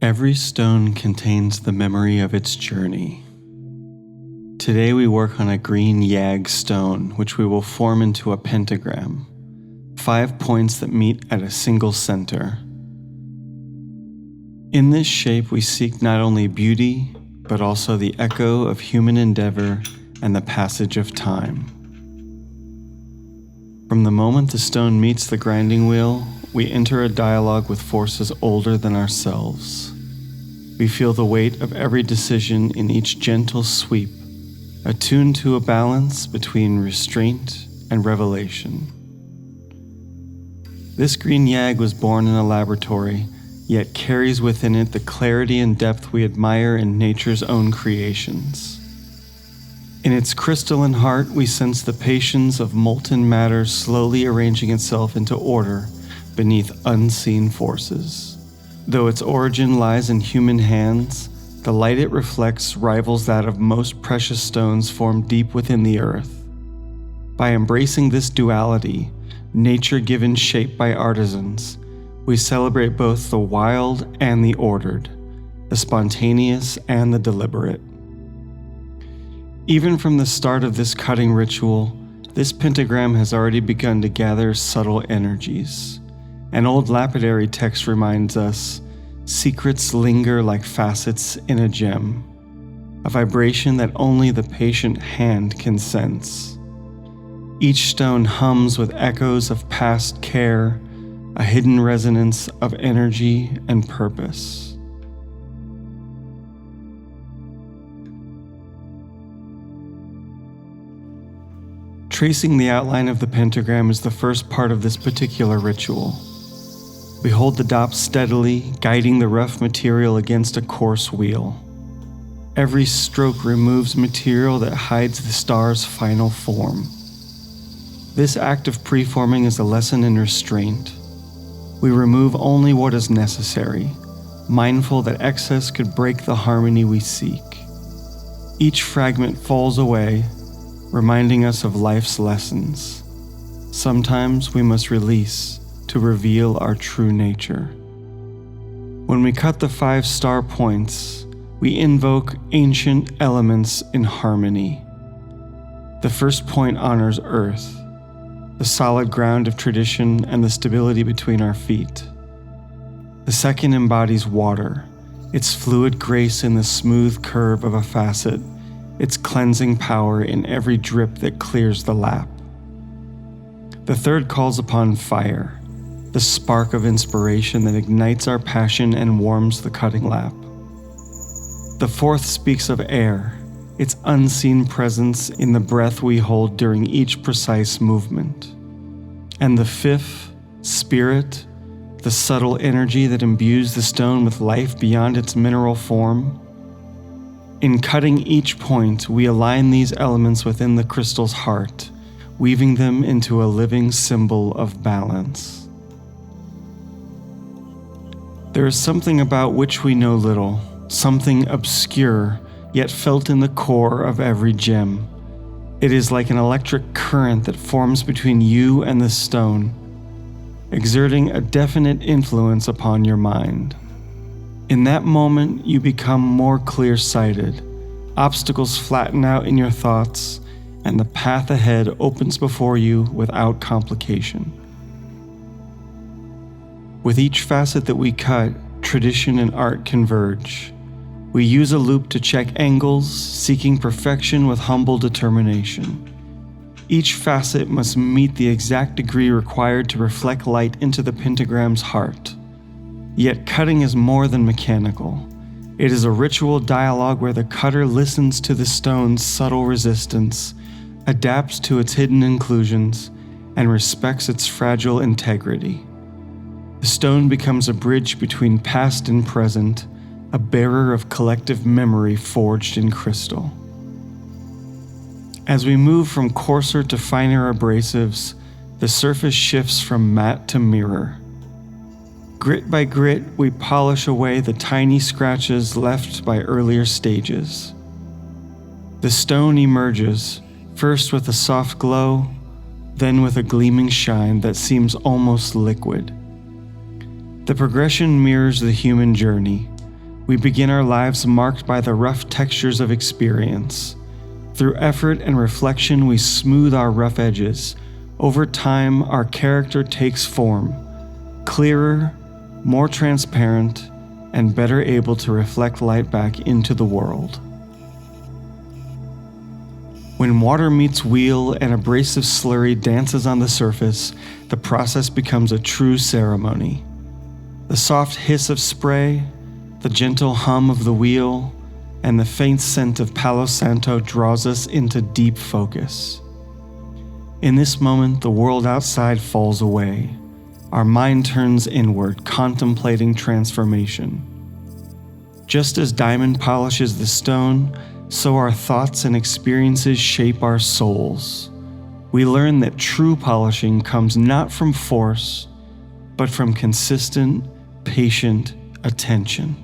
Every stone contains the memory of its journey. Today we work on a green YAG stone, which we will form into a pentagram, 5 points that meet at a single center. In this shape we seek not only beauty, but also the echo of human endeavor and the passage of time. From the moment the stone meets the grinding wheel, we enter a dialogue with forces older than ourselves. We feel the weight of every decision in each gentle sweep, attuned to a balance between restraint and revelation. This green YAG was born in a laboratory, yet carries within it the clarity and depth we admire in nature's own creations. In its crystalline heart, we sense the patience of molten matter slowly arranging itself into order beneath unseen forces. Though its origin lies in human hands, the light it reflects rivals that of most precious stones formed deep within the earth. By embracing this duality, nature given shape by artisans, we celebrate both the wild and the ordered, the spontaneous and the deliberate. Even from the start of this cutting ritual, this pentagram has already begun to gather subtle energies. An old lapidary text reminds us, secrets linger like facets in a gem, a vibration that only the patient hand can sense. Each stone hums with echoes of past care, a hidden resonance of energy and purpose. Tracing the outline of the pentagram is the first part of this particular ritual. We hold the dop steadily, guiding the rough material against a coarse wheel. Every stroke removes material that hides the star's final form. This act of preforming is a lesson in restraint. We remove only what is necessary, mindful that excess could break the harmony we seek. Each fragment falls away, reminding us of life's lessons. Sometimes we must release to reveal our true nature. When we cut the 5 star points, we invoke ancient elements in harmony. The first point honors earth, the solid ground of tradition and the stability between our feet. The second embodies water, its fluid grace in the smooth curve of a facet, its cleansing power in every drip that clears the lap. The third calls upon fire, the spark of inspiration that ignites our passion and warms the cutting lap. The fourth speaks of air, its unseen presence in the breath we hold during each precise movement. And the fifth, spirit, the subtle energy that imbues the stone with life beyond its mineral form. In cutting each point, we align these elements within the crystal's heart, weaving them into a living symbol of balance. There is something about which we know little, something obscure, yet felt in the core of every gem. It is like an electric current that forms between you and the stone, exerting a definite influence upon your mind. In that moment, you become more clear-sighted. Obstacles flatten out in your thoughts, and the path ahead opens before you without complication. With each facet that we cut, tradition and art converge. We use a loop to check angles, seeking perfection with humble determination. Each facet must meet the exact degree required to reflect light into the pentagram's heart. Yet cutting is more than mechanical. It is a ritual dialogue where the cutter listens to the stone's subtle resistance, adapts to its hidden inclusions, and respects its fragile integrity. The stone becomes a bridge between past and present, a bearer of collective memory forged in crystal. As we move from coarser to finer abrasives, the surface shifts from matte to mirror. Grit by grit, we polish away the tiny scratches left by earlier stages. The stone emerges, first with a soft glow, then with a gleaming shine that seems almost liquid. The progression mirrors the human journey, We begin our lives marked by the rough textures of experience. Through effort and reflection, we smooth our rough edges. Over time, our character takes form, clearer, more transparent, and better able to reflect light back into the world. When water meets wheel and abrasive slurry dances on the surface, the process becomes a true ceremony. The soft hiss of spray, the gentle hum of the wheel, and the faint scent of Palo Santo draws us into deep focus. In this moment, the world outside falls away. Our mind turns inward, contemplating transformation. Just as diamond polishes the stone, so our thoughts and experiences shape our souls. We learn that true polishing comes not from force, but from consistent, patient attention.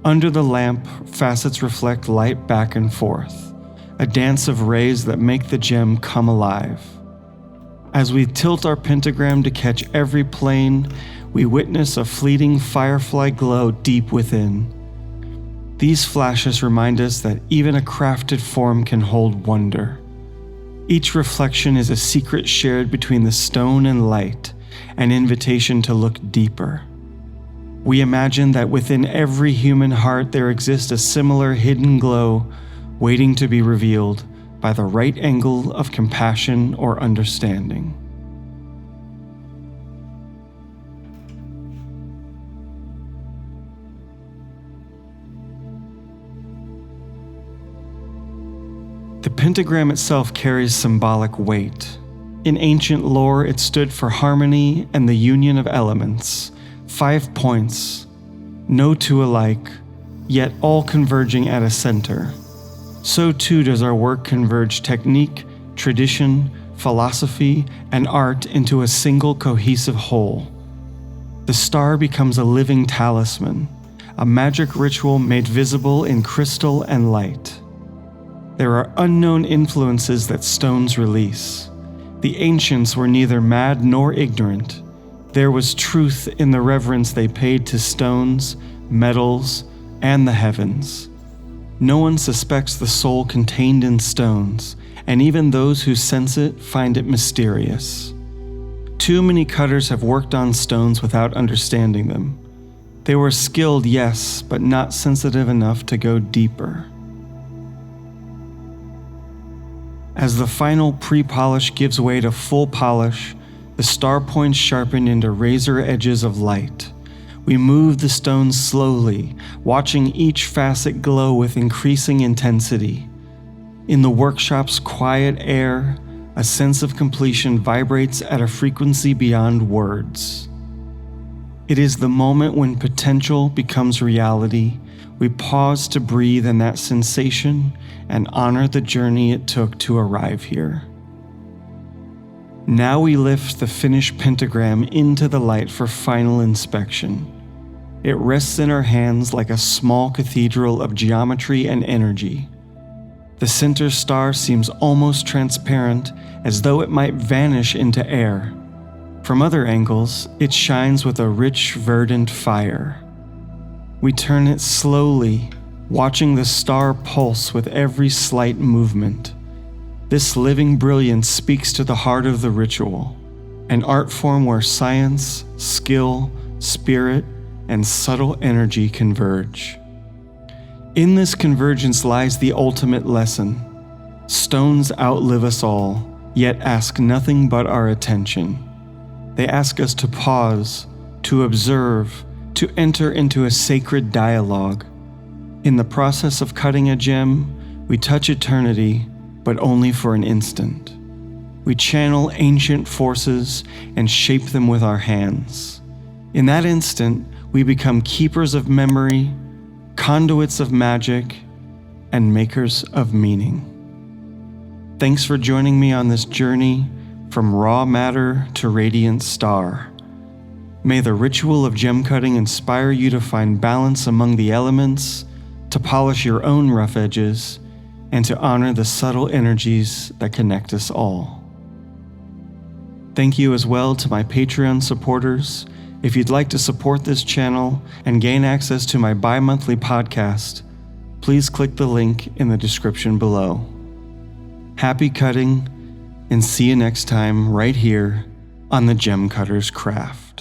Under the lamp, facets reflect light back and forth, a dance of rays that make the gem come alive. As we tilt our pentagram to catch every plane, we witness a fleeting firefly glow deep within. These flashes remind us that even a crafted form can hold wonder. Each reflection is a secret shared between the stone and light, an invitation to look deeper. We imagine that within every human heart there exists a similar hidden glow waiting to be revealed by the right angle of compassion or understanding. The pentagram itself carries symbolic weight. In ancient lore, it stood for harmony and the union of elements. 5 points, no two alike, yet all converging at a center. So too does our work converge technique, tradition, philosophy, and art into a single cohesive whole. The star becomes a living talisman, a magic ritual made visible in crystal and light. There are unknown influences that stones release. The ancients were neither mad nor ignorant. There was truth in the reverence they paid to stones, metals, and the heavens. No one suspects the soul contained in stones, and even those who sense it find it mysterious. Too many cutters have worked on stones without understanding them. They were skilled, yes, but not sensitive enough to go deeper. As the final pre-polish gives way to full polish, the star points sharpen into razor edges of light. We move the stones slowly, watching each facet glow with increasing intensity. In the workshop's quiet air, a sense of completion vibrates at a frequency beyond words. It is the moment when potential becomes reality. We pause to breathe in that sensation and honor the journey it took to arrive here. Now we lift the finished pentagram into the light for final inspection. It rests in our hands like a small cathedral of geometry and energy. The center star seems almost transparent, as though it might vanish into air. From other angles, it shines with a rich, verdant fire. We turn it slowly, watching the star pulse with every slight movement. This living brilliance speaks to the heart of the ritual, an art form where science, skill, spirit, and subtle energy converge. In this convergence lies the ultimate lesson. Stones outlive us all, yet ask nothing but our attention. They ask us to pause, to observe, to enter into a sacred dialogue. In the process of cutting a gem, we touch eternity, but only for an instant. We channel ancient forces and shape them with our hands. In that instant, we become keepers of memory, conduits of magic, and makers of meaning. Thanks for joining me on this journey from raw matter to radiant star. May the ritual of gem cutting inspire you to find balance among the elements, to polish your own rough edges, and to honor the subtle energies that connect us all. Thank you as well to my Patreon supporters. If you'd like to support this channel and gain access to my bi-monthly podcast, please click the link in the description below. Happy cutting, and see you next time right here on the Gem Cutter's Craft.